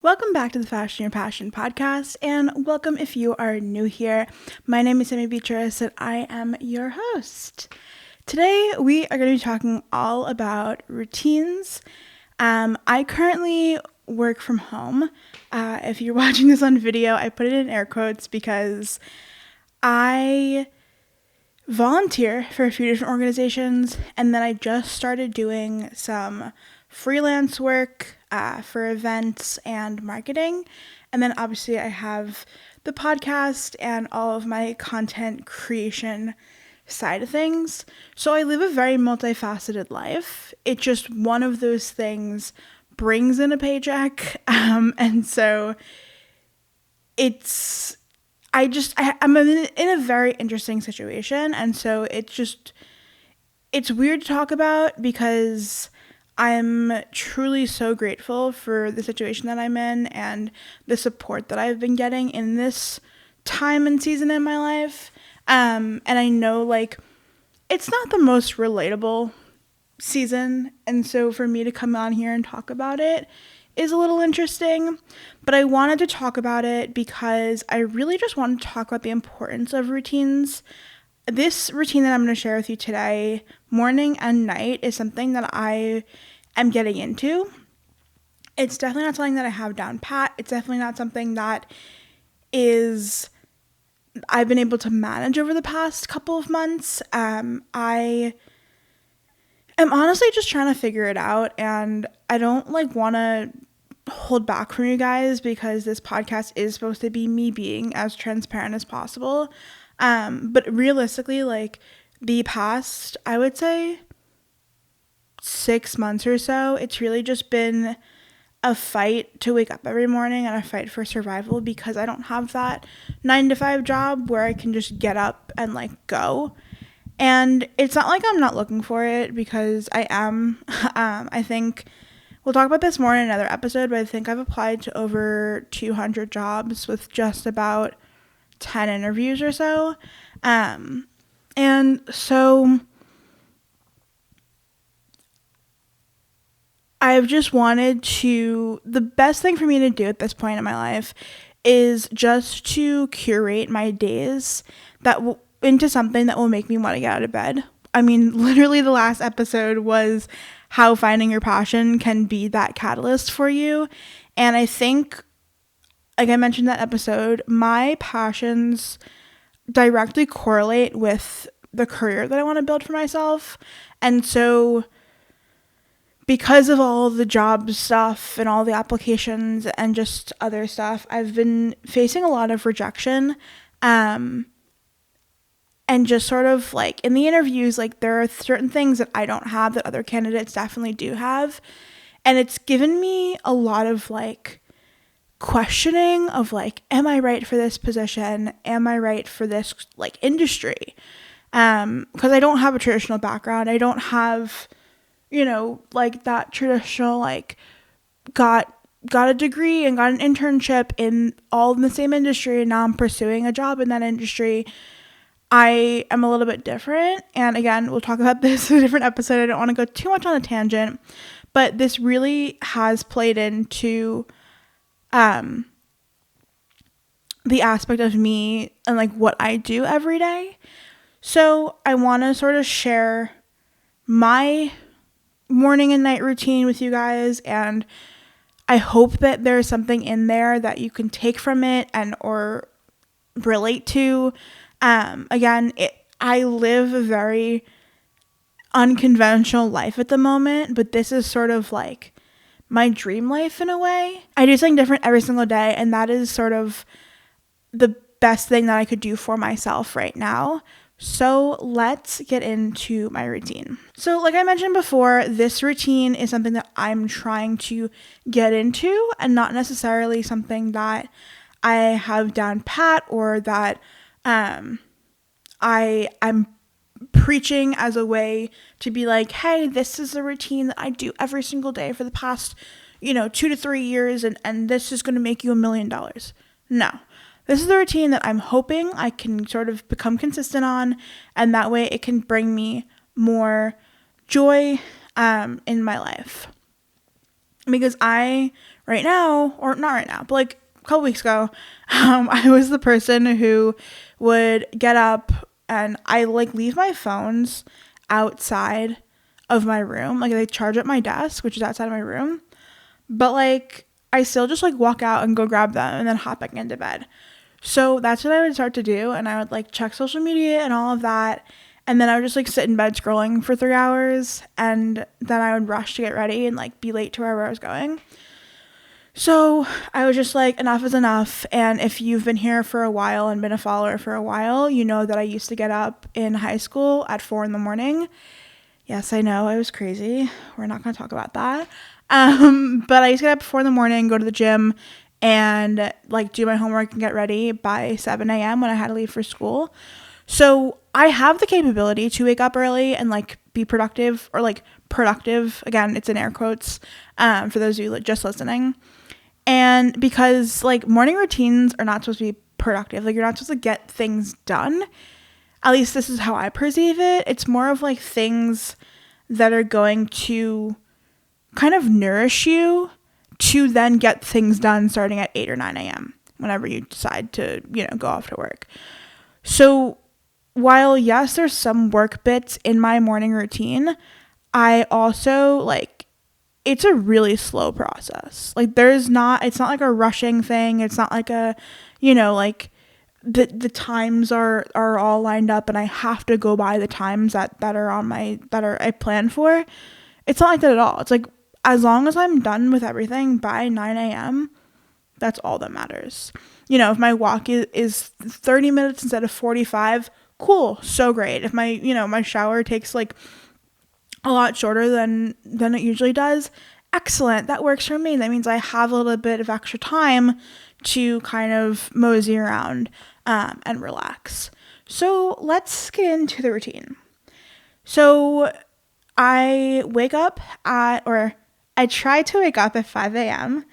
Welcome back to the Fashion Your Passion podcast, and welcome if you are new here. My name is Sammi and I am your host. Today, we are going to be talking all about routines. I currently work from home. If you're watching this on video, I put it in air quotes because I volunteer for a few different organizations, and then I just started doing some freelance work for events and marketing. And then obviously I have the podcast and all of my content creation side of things. So I live a very multifaceted life. It's just one of those things brings in a paycheck. And so I'm in a very interesting situation. And so it's weird to talk about because I'm truly so grateful for the situation that I'm in and the support that I've been getting in this time and season in my life. And I know, it's not the most relatable season. And so for me to come on here and talk about it is a little interesting. But I wanted to talk about it because I really just wanted to talk about the importance of routines. This routine that I'm going to share with you today, morning and night, is something that I am getting into. It's definitely not something that I have down pat. It's definitely not something that I've been able to manage over the past couple of months. I am honestly just trying to figure it out, and I don't want to hold back from you guys because this podcast is supposed to be me being as transparent as possible. But realistically, the past, I would say 6 months or so, it's really just been a fight to wake up every morning and a fight for survival because I don't have that 9-to-5 job where I can just get up and go. And it's not like I'm not looking for it because I am. I think we'll talk about this more in another episode, but I think I've applied to over 200 jobs with just about 10 interviews or so. And so I've just wanted the best thing for me to do at this point in my life is just to curate my days into something that will make me want to get out of bed. I mean, literally the last episode was how finding your passion can be that catalyst for you. And I think, like I mentioned in that episode, my passions directly correlate with the career that I want to build for myself. And so because of all the job stuff and all the applications and just other stuff, I've been facing a lot of rejection. And just sort of in the interviews, there are certain things that I don't have that other candidates definitely do have. And it's given me a lot of questioning of am I right for this position? Am I right for this industry? Because I don't have a traditional background. I don't have that traditional, got a degree and got an internship all in the same industry, and now I'm pursuing a job in that industry. I am a little bit different, and again, we'll talk about this in a different episode. I don't want to go too much on a tangent, but this really has played into the aspect of me and what I do every day. So I want to sort of share my morning and night routine with you guys, and I hope that there's something in there that you can take from it or relate to. Again, I live a very unconventional life at the moment, but this is sort of my dream life in a way. I do something different every single day, and that is sort of the best thing that I could do for myself right now. So let's get into my routine. So like I mentioned before, this routine is something that I'm trying to get into and not necessarily something that I have down pat or that I'm preaching as a way to be hey, this is a routine that I do every single day for the past, 2 to 3 years and this is going to make you $1 million. No. This is the routine that I'm hoping I can sort of become consistent on, and that way it can bring me more joy in my life. because right now, or not right now, but like a couple weeks ago, I was the person who would get up and I like leave my phones outside of my room. Like, I charge at my desk, which is outside of my room, but like I still just like walk out and go grab them and then hop back into bed. So that's what I would start to do, and I would like check social media and all of that, and then I would just like sit in bed scrolling for 3 hours, and then I would rush to get ready and like be late to wherever I was going. So I was just like, enough is enough. And if you've been here for a while and been a follower for a while, you know that I used to get up in high school at 4 a.m. Yes, I know, I was crazy. We're not going to talk about that. But I used to get up at 4 a.m, go to the gym, and like do my homework and get ready by 7 a.m. when I had to leave for school. So I have the capability to wake up early and like be productive, or like productive. Again, it's in air quotes, for those of you just listening. And because like morning routines are not supposed to be productive, like you're not supposed to get things done. At least this is how I perceive it. It's more of like things that are going to kind of nourish you to then get things done starting at 8 or 9 a.m. whenever you decide to, go off to work. So while yes, there's some work bits in my morning routine, I also like, it's a really slow process. Like it's not like a rushing thing. It's not like a, like the times are all lined up and I have to go by the times that are I plan for. It's not like that at all. It's like, as long as I'm done with everything by 9 a.m., that's all that matters. If my walk is 30 minutes instead of 45, cool, so great. If my, my shower takes like a lot shorter than it usually does, excellent, that works for me. That means I have a little bit of extra time to kind of mosey around and relax. So let's get into the routine. So I try to wake up at 5 a.m.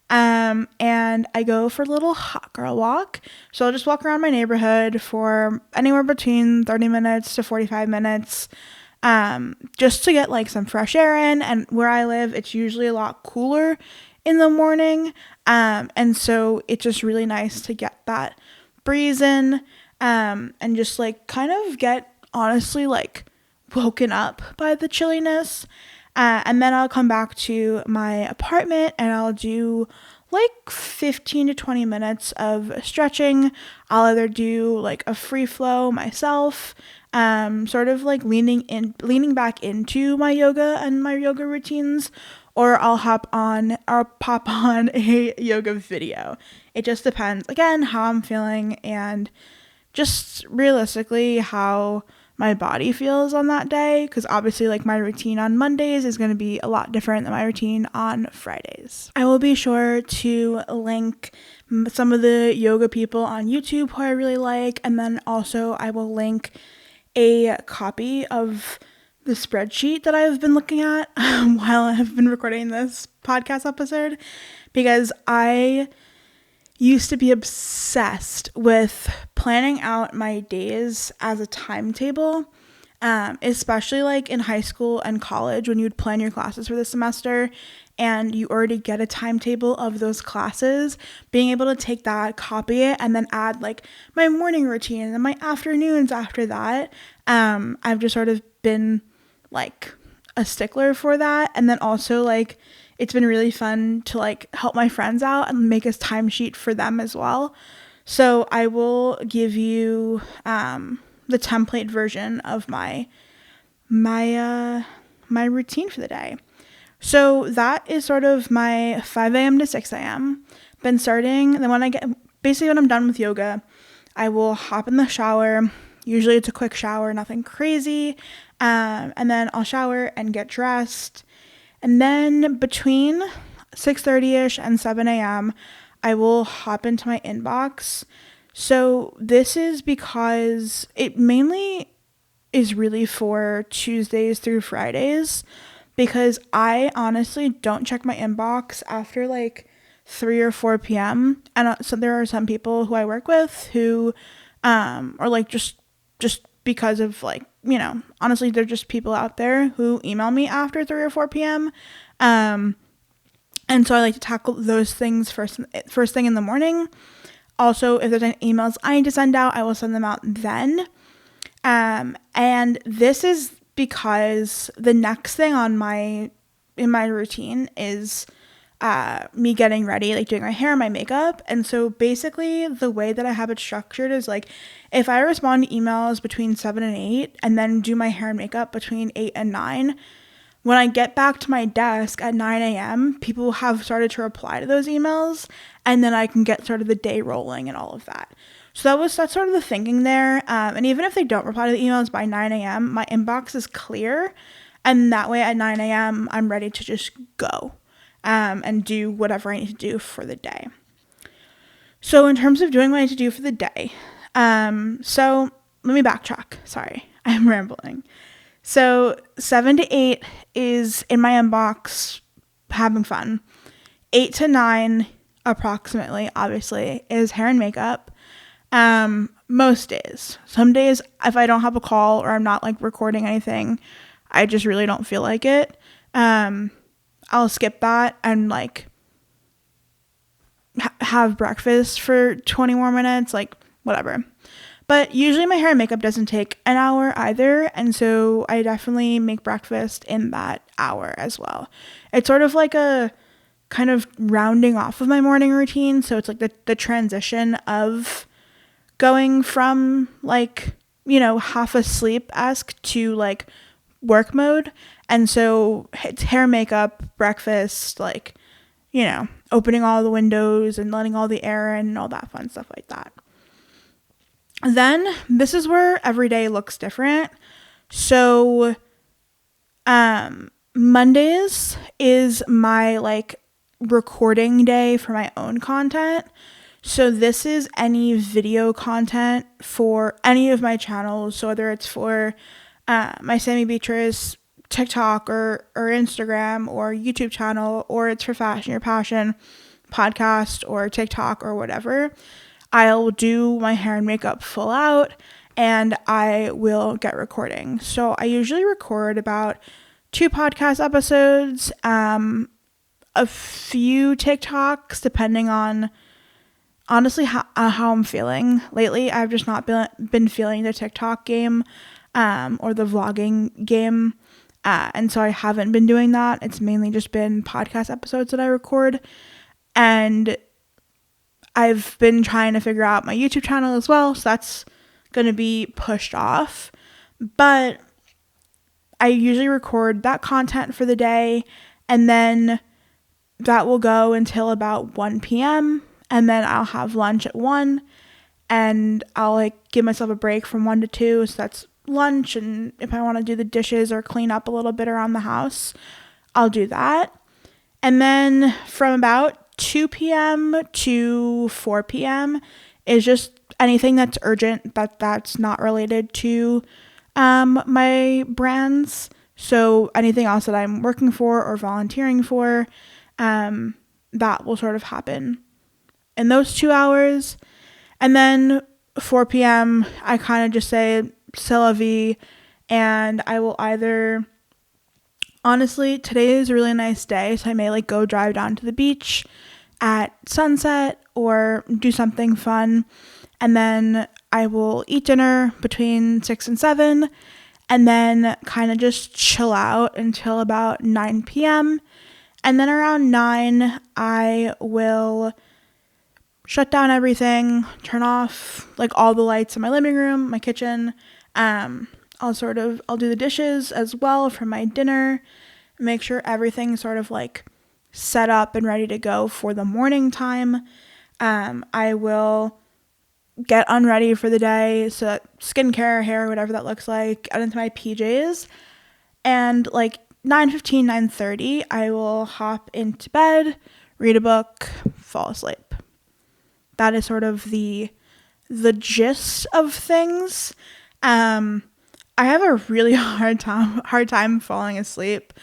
And I go for a little hot girl walk. So I'll just walk around my neighborhood for anywhere between 30 minutes to 45 minutes, just to get like some fresh air in. And where I live, it's usually a lot cooler in the morning. And so it's just really nice to get that breeze in, and just like kind of get honestly like woken up by the chilliness. And then I'll come back to my apartment and I'll do like 15 to 20 minutes of stretching. I'll either do like a free flow myself, sort of like leaning back into my yoga and my yoga routines, or I'll pop on a yoga video. It just depends, again, how I'm feeling and just realistically how my body feels on that day, because obviously like my routine on Mondays is going to be a lot different than my routine on Fridays. I will be sure to link some of the yoga people on YouTube who I really like, and then also I will link a copy of the spreadsheet that I've been looking at while I have been recording this podcast episode, because I used to be obsessed with planning out my days as a timetable, especially like in high school and college when you'd plan your classes for the semester and you already get a timetable of those classes. Being able to take that, copy it, and then add like my morning routine and then my afternoons after that. I've just sort of been like a stickler for that. And then also like it's been really fun to like help my friends out and make a timesheet for them as well. So I will give you the template version of my routine for the day. So that is sort of my 5 a.m. to 6 a.m. Then when I'm done with yoga, I will hop in the shower. Usually it's a quick shower, nothing crazy. And then I'll shower and get dressed. And then between 6:30ish and 7 a.m., I will hop into my inbox. So this is because it mainly is really for Tuesdays through Fridays, because I honestly don't check my inbox after like 3 or 4 p.m. And so there are some people who I work with who are like just because of like, honestly, they're just people out there who email me after 3 or 4 p.m. And so I like to tackle those things first thing in the morning. Also, if there's any emails I need to send out, I will send them out then. And this is because the next thing in my routine is me getting ready, like doing my hair and my makeup. And so basically the way that I have it structured is like, if I respond to emails between 7 and 8 and then do my hair and makeup between 8 and 9, when I get back to my desk at 9 a.m., people have started to reply to those emails, and then I can get sort of the day rolling and all of that. So that's sort of the thinking there. And even if they don't reply to the emails by 9 a.m., my inbox is clear. And that way at 9 a.m., I'm ready to just go and do whatever I need to do for the day. So in terms of doing what I need to do for the day, so let me backtrack. Sorry, I'm rambling. So 7 to 8 is in my inbox having fun. 8 to 9 approximately, obviously, is hair and makeup. Most days. Some days, if I don't have a call or I'm not like recording anything, I just really don't feel like it. I'll skip that and like have breakfast for 20 more minutes, like whatever. But usually my hair and makeup doesn't take an hour either, and so I definitely make breakfast in that hour as well. It's sort of like a kind of rounding off of my morning routine, so it's like the transition of going from like, you know, half asleep-esque to like work mode. And so it's hair, makeup, breakfast, like, you know, opening all the windows and letting all the air in and all that fun stuff like that. Then this is where every day looks different. So Mondays is my like recording day for my own content. So this is any video content for any of my channels. So whether it's for my Sammi Beatrice TikTok or Instagram or YouTube channel, or it's for Fashion Your Passion podcast or TikTok or whatever, I'll do my hair and makeup full out and I will get recording. So I usually record about 2 podcast episodes, a few TikToks, depending on honestly how I'm feeling. Lately, I've just not been feeling the TikTok game or the vlogging game. And so I haven't been doing that. It's mainly just been podcast episodes that I record. And I've been trying to figure out my YouTube channel as well, so that's going to be pushed off. But I usually record that content for the day, and then that will go until about 1 p.m., and then I'll have lunch at 1, and I'll like give myself a break from 1 to 2, so that's lunch, and if I want to do the dishes or clean up a little bit around the house, I'll do that. And then from about 2 p.m. to 4 p.m. is just anything that's urgent that's not related to my brands. So anything else that I'm working for or volunteering for, that will sort of happen in those 2 hours. And then 4 p.m. I kind of just say c'est la vie, and I will either, honestly, today is a really nice day, so I may like go drive down to the beach at sunset or do something fun, and then I will eat dinner between 6 and 7, and then kind of just chill out until about 9 p.m. And then around 9, I will shut down everything, turn off like all the lights in my living room, my kitchen. I'll do the dishes as well for my dinner, make sure everything's sort of like set up and ready to go for the morning time. I will get unready for the day, so skincare, hair, whatever that looks like, get into my PJs, and like 9:15, 9:30, I will hop into bed, read a book, fall asleep. That is sort of the gist of things. I have a really hard time falling asleep.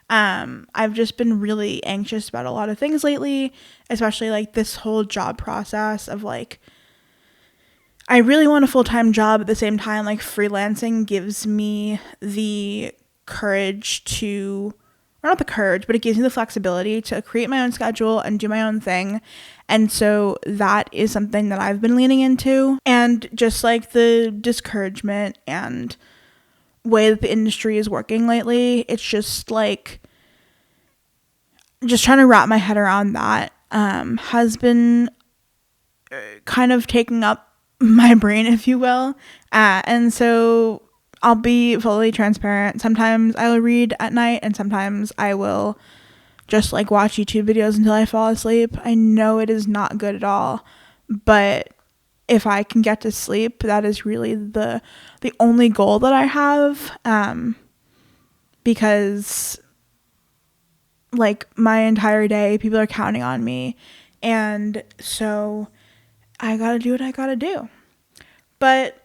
I've just been really anxious about a lot of things lately, especially like this whole job process of like, I really want a full-time job. At the same time, like freelancing gives me the courage to or not the courage, but it gives me the flexibility to create my own schedule and do my own thing. And so that is something that I've been leaning into. And just like the discouragement and way that the industry is working lately, it's just like, just trying to wrap my head around that has been kind of taking up my brain, if you will. And so I'll be fully transparent. Sometimes I will read at night, and sometimes I will just like watch YouTube videos until I fall asleep. I know it is not good at all, but if I can get to sleep, that is really the only goal that I have, because like my entire day people are counting on me, and so I gotta do what I gotta do. But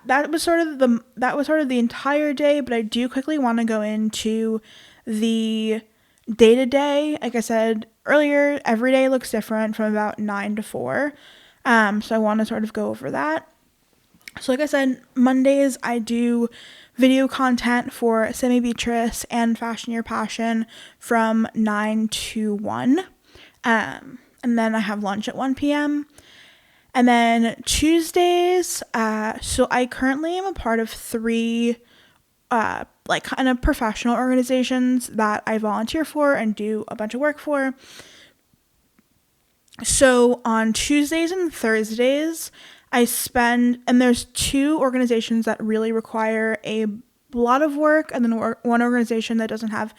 that was sort of the entire day. But I do quickly want to go into the day-to-day. Like I said earlier, every day looks different from about 9 to 4. So I want to sort of go over that. So like I said, Mondays I do video content for Sammi Beatrice and Fashion Your Passion from 9 to 1. And then I have lunch at 1 p.m. And then Tuesdays, so I currently am a part of 3 like kind of professional organizations that I volunteer for and do a bunch of work for. So on Tuesdays and Thursdays, and there's 2 organizations that really require a lot of work, and then one organization that doesn't have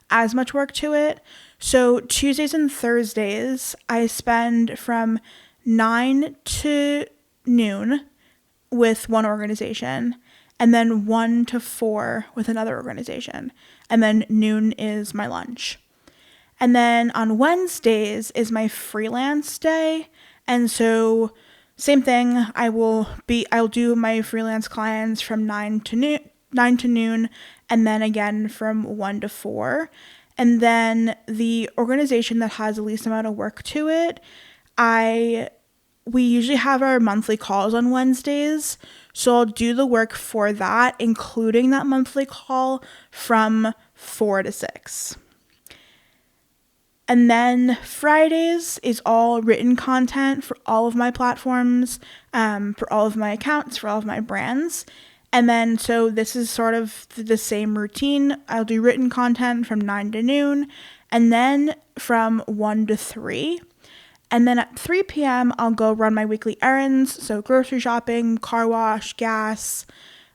as much work to it. So Tuesdays and Thursdays, I spend from 9 to noon with one organization, and then 1 to 4 with another organization. And then noon is my lunch. And then on Wednesdays is my freelance day. And so same thing, I'll do my freelance clients from 9 to noon, and then again from 1 to 4. And then the organization that has the least amount of work to it, we usually have our monthly calls on Wednesdays. So I'll do the work for that, including that monthly call from 4 to 6. And then Fridays is all written content for all of my platforms, for all of my accounts, for all of my brands. And then, so this is sort of the same routine. I'll do written content from 9 to noon, and then from 1 to 3. And then at 3 p.m., I'll go run my weekly errands. So grocery shopping, car wash, gas,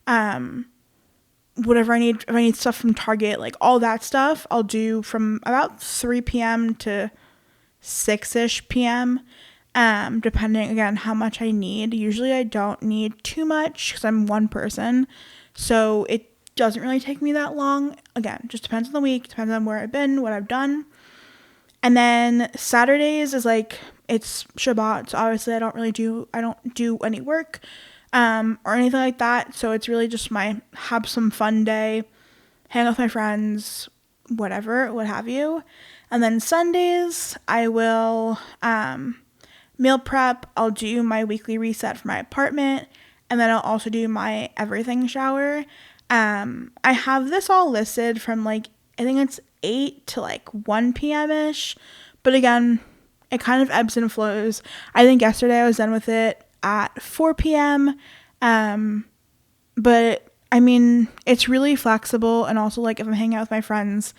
whatever I need. If I need stuff from Target, like all that stuff, I'll do from about 3 p.m. to 6-ish p.m., depending, again, how much I need. Usually I don't need too much because I'm one person. So it doesn't really take me that long. Again, just depends on the week, depends on where I've been, what I've done. And then Saturdays is like, it's Shabbat, so obviously I don't do any work or anything like that. So it's really just have some fun day, hang out with my friends, whatever, what have you. And then Sundays, I will meal prep. I'll do my weekly reset for my apartment, and then I'll also do my everything shower. I have this all listed from I think it's 8 to 1 p.m.-ish, but again, it kind of ebbs and flows. I think yesterday I was done with it at 4 p.m., but I mean, it's really flexible, and also if I'm hanging out with my friends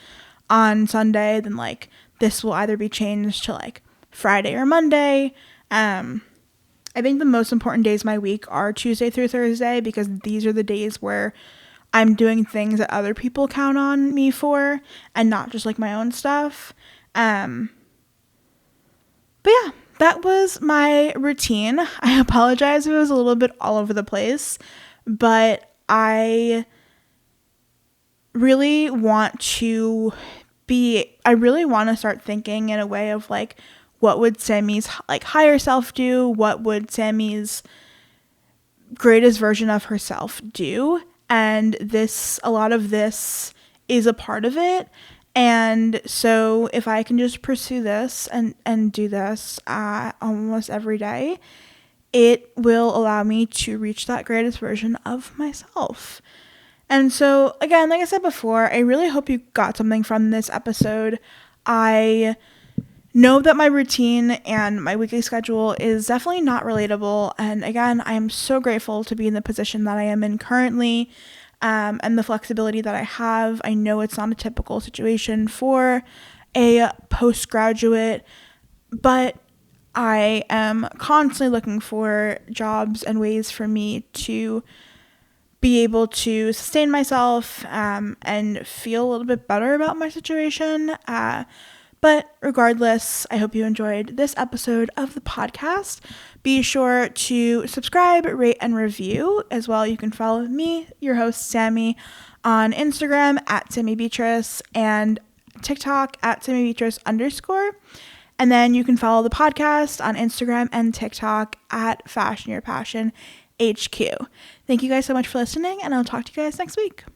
on Sunday, then this will either be changed to Friday or Monday. I think the most important days of my week are Tuesday through Thursday, because these are the days where I'm doing things that other people count on me for, and not just my own stuff. But yeah, that was my routine. I apologize if it was a little bit all over the place, but I really want to start thinking in a way of what would Sammy's higher self do? What would Sammy's greatest version of herself do? And a lot of this is a part of it. And so if I can just pursue this and do this almost every day, it will allow me to reach that greatest version of myself. And so, again, like I said before, I really hope you got something from this episode. I know that my routine and my weekly schedule is definitely not relatable. And again, I am so grateful to be in the position that I am in currently, and the flexibility that I have. I know it's not a typical situation for a postgraduate, but I am constantly looking for jobs and ways for me to be able to sustain myself, and feel a little bit better about my situation. But regardless, I hope you enjoyed this episode of the podcast. Be sure to subscribe, rate, and review. As well, you can follow me, your host, Sammi, on Instagram at Sammi Beatrice and TikTok at Sammi Beatrice _. And then you can follow the podcast on Instagram and TikTok at Fashion Your Passion HQ. Thank you guys so much for listening, and I'll talk to you guys next week.